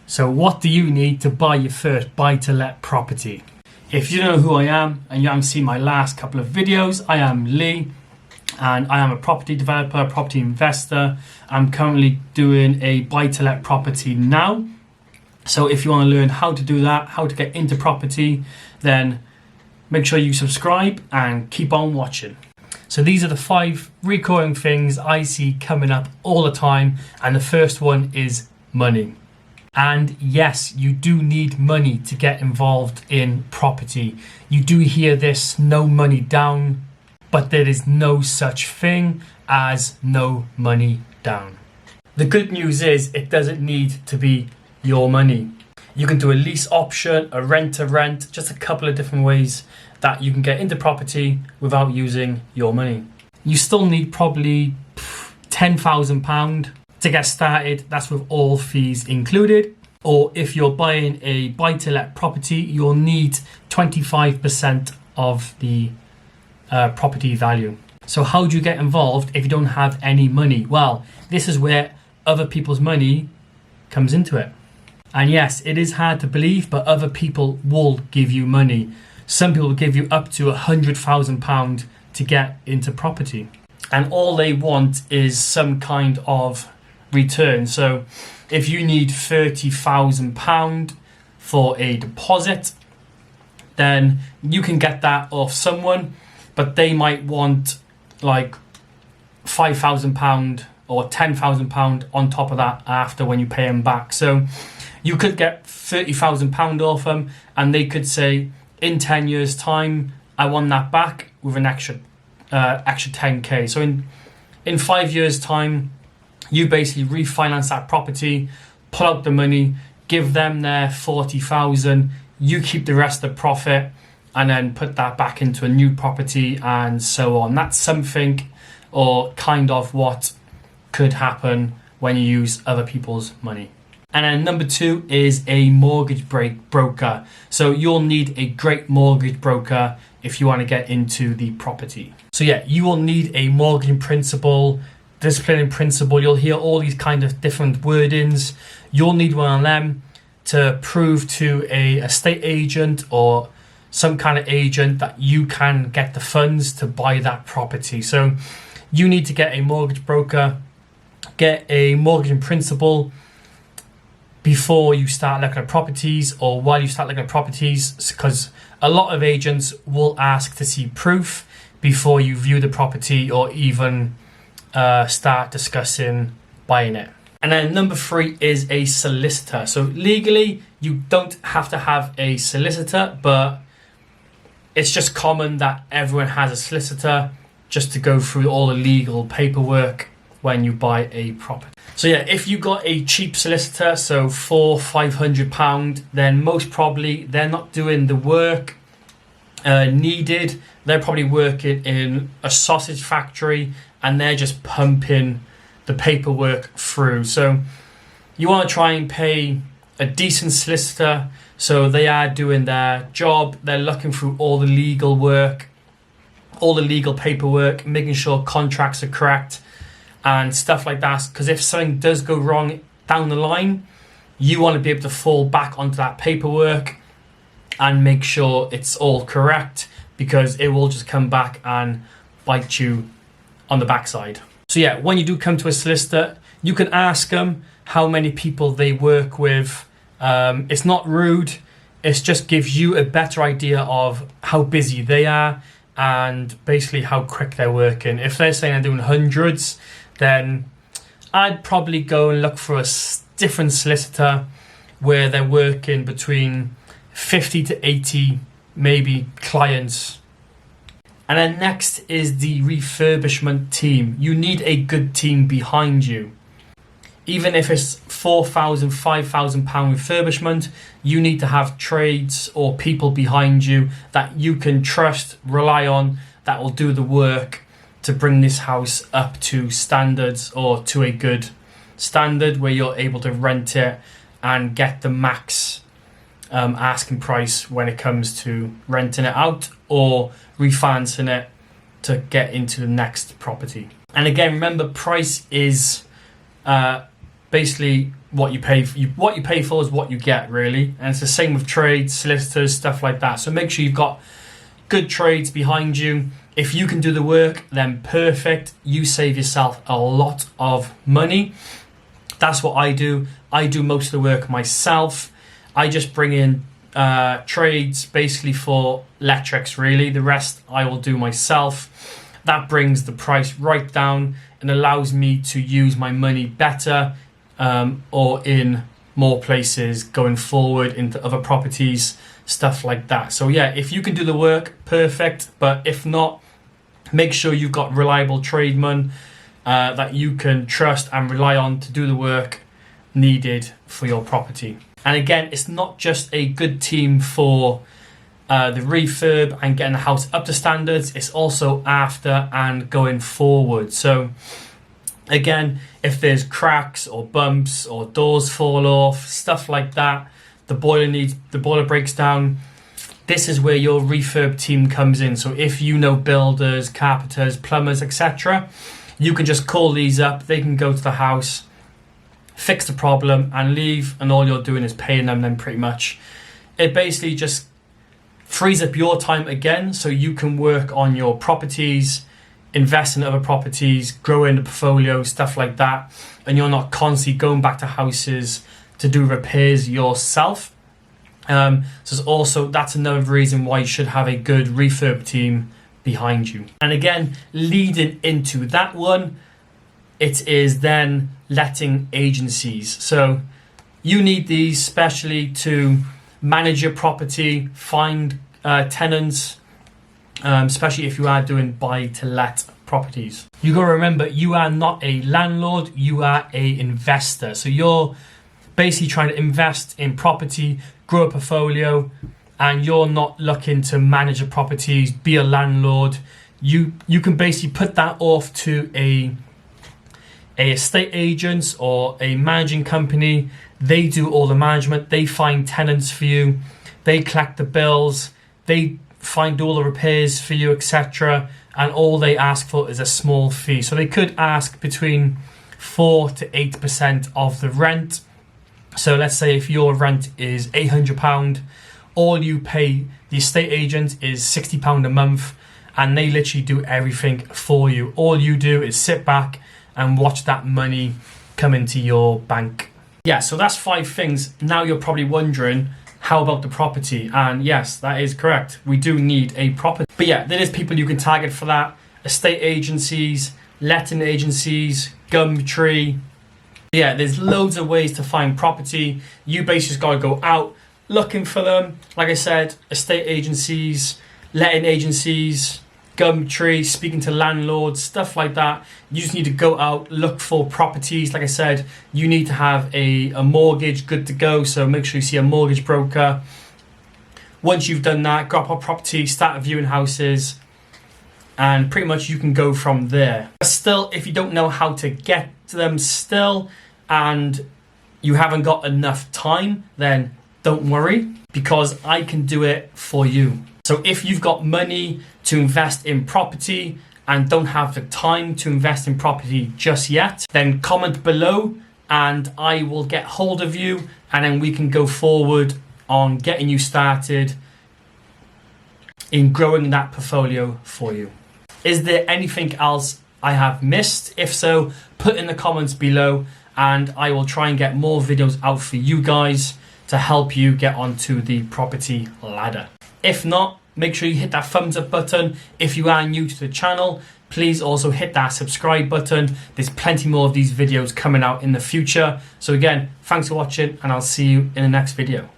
So what do you need to buy your first buy-to-let property? If you don't know who I am and you haven't seen my last couple of videos, I am Lee and I am a property developer, property investor. I'm currently doing a buy-to-let property now. So if you want to learn how to do that, how to get into property, then make sure you subscribe and keep on watching. So these are the 5 recurring things I see coming up all the time, and the first one is money. And yes, you do need money to get involved in property. You do hear this, no money down, but there is no such thing as no money down. The good news is it doesn't need to be your money. You can do a lease option, a rent-to-rent, just a couple of different ways that you can get into property without using your money. You still need probably £10,000 to get started. That's with all fees included. Or if you're buying a buy-to-let property, you'll need 25% of the property value. So how do you get involved if you don't have any money? Well, this is where other people's money comes into it. And yes, it is hard to believe, but other people will give you money. Some people will give you up to £100,000 to get into property. And all they want is some kind of return. So if you need £30,000 for a deposit, then you can get that off someone, but they might want like £5,000 or £10,000 on top of that after when you pay them back. So you could get £30,000 off them, and they could say, in 10 years time, I want that back with an extra 10k. So in 5 years time, you basically refinance that property, pull out the money, give them their 40,000, you keep the rest of the profit, and then put that back into a new property and so on. That's something, or kind of what could happen when you use other people's money. And then number 2 is a mortgage broker. So you'll need a great mortgage broker if you want to get into the property. So yeah, you will need a mortgage in principle, discipline in principle. You'll hear all these kind of different wordings. You'll need one of them to prove to a estate agent or some kind of agent that you can get the funds to buy that property. So you need to get a mortgage broker, get a mortgage in principle before you start looking at properties, or while you start looking at properties, because a lot of agents will ask to see proof before you view the property or even start discussing buying it. And then number 3 is a solicitor. So legally, you don't have to have a solicitor, but it's just common that everyone has a solicitor just to go through all the legal paperwork when you buy a property. So yeah, if you got a cheap solicitor, so £400-500, then most probably they're not doing the work needed. They're probably working in a sausage factory and they're just pumping the paperwork through. So you want to try and pay a decent solicitor, so they are doing their job. They're looking through all the legal work, all the legal paperwork, making sure contracts are correct and stuff like that. Because if something does go wrong down the line, you want to be able to fall back onto that paperwork and make sure it's all correct, because it will just come back and bite you on the backside. So yeah, when you do come to a solicitor, you can ask them how many people they work with. It's not rude. It just gives you a better idea of how busy they are and basically how quick they're working. If they're saying they're doing hundreds, then I'd probably go and look for a different solicitor where they're working between 50 to 80 maybe clients. And then next is the refurbishment team. You need a good team behind you. Even if it's £4,000, £5,000 refurbishment, you need to have trades or people behind you that you can trust, rely on, that will do the work to bring this house up to standards, or to a good standard where you're able to rent it and get the max asking price when it comes to renting it out or refinancing it to get into the next property. And again, remember, price is basically what you pay for is what you get, really. And it's the same with trades, solicitors, stuff like that. So make sure you've got good trades behind you. If you can do the work, then perfect. You save yourself a lot of money. That's what I do. I do most of the work myself. I just bring in trades basically for electrics, really. The rest I will do myself. That brings the price right down and allows me to use my money better, or in more places going forward into other properties, stuff like that. So yeah, if you can do the work, perfect. But if not, make sure you've got reliable tradesmen that you can trust and rely on to do the work needed for your property. And again, it's not just a good team for the refurb and getting the house up to standards, it's also after and going forward. So again, if there's cracks or bumps or doors fall off, stuff like that, the boiler breaks down, this is where your refurb team comes in. So if you know builders, carpenters, plumbers, etc., you can just call these up. They can go to the house, fix the problem and leave, and all you're doing is paying them then pretty much. It basically just frees up your time again so you can work on your properties, invest in other properties, grow in the portfolio, stuff like that, and you're not constantly going back to houses to do repairs yourself. So that's another reason why you should have a good refurb team behind you. And again, leading into that one, it is then letting agencies. So you need these especially to manage your property, find tenants, especially if you are doing buy to let properties. You got to remember, you are not a landlord, you are a investor. So you're basically trying to invest in property, grow a portfolio, and you're not looking to manage the properties, be a landlord. You can basically put that off to a estate agent or a managing company. They do all the management, they find tenants for you, they collect the bills, they find all the repairs for you, etc. And all they ask for is a small fee. So they could ask between 4 to 8% of the rent. So let's say if your rent is £800, all you pay the estate agent is £60 a month, and they literally do everything for you. All you do is sit back and watch that money come into your bank. Yeah, so that's 5 things. Now you're probably wondering, how about the property? And yes, that is correct. We do need a property. But yeah, there is people you can target for that. Estate agencies, letting agencies, Gumtree. Yeah, there's loads of ways to find property. You basically just gotta go out looking for them. Like I said, estate agencies, letting agencies, Gumtree, speaking to landlords, stuff like that. You just need to go out, look for properties. Like I said, you need to have a mortgage good to go, so make sure you see a mortgage broker. Once you've done that, go up a property, start viewing houses, and pretty much you can go from there. But still, if you don't know how to get to them still, and you haven't got enough time, then don't worry, because I can do it for you. So if you've got money to invest in property and don't have the time to invest in property just yet, then comment below and I will get hold of you, and then we can go forward on getting you started in growing that portfolio for you. Is there anything else I have missed? If so, put in the comments below and I will try and get more videos out for you guys to help you get onto the property ladder. If not, make sure you hit that thumbs up button. If you are new to the channel, please also hit that subscribe button. There's plenty more of these videos coming out in the future. So again, thanks for watching and I'll see you in the next video.